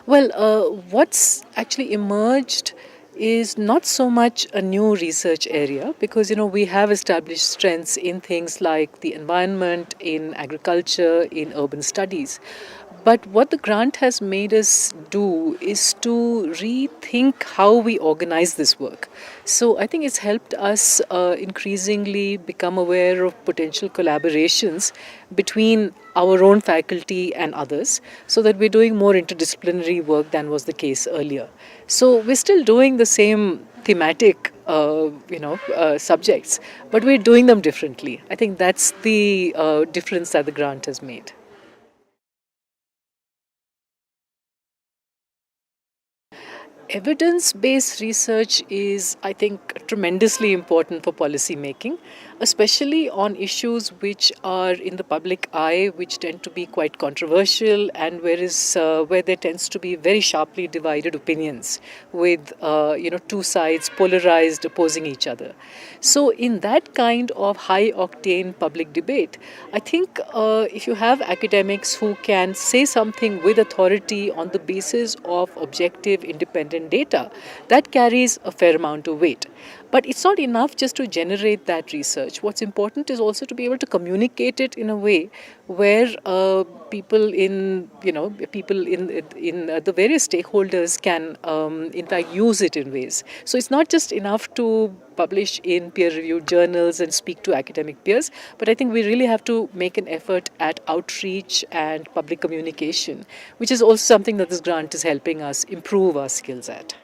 Well, what's actually emerged is not so much a new research area because we have established strengths in things like the environment, in agriculture, in urban studies. But what the grant has made us do is to rethink how we organize this work. So I think it's helped us increasingly become aware of potential collaborations between our own faculty and others so that we're doing more interdisciplinary work than was the case earlier. So we're still doing the same thematic subjects, but we're doing them differently. I think that's the difference that the grant has made. Evidence based research is, I think, tremendously important for policy making, especially on issues which are in the public eye, which tend to be quite controversial, and where there tends to be very sharply divided opinions with two sides polarized, opposing each other. So, in that kind of high octane public debate, I think if you have academics who can say something with authority on the basis of objective, independent data, that carries a fair amount of weight. But it's not enough just to generate that research. What's important is also to be able to communicate it in a way where people in the various stakeholders can in fact use it in ways. So it's not just enough to publish in peer-reviewed journals and speak to academic peers, but I think we really have to make an effort at outreach and public communication, which is also something that this grant is helping us improve our skills at.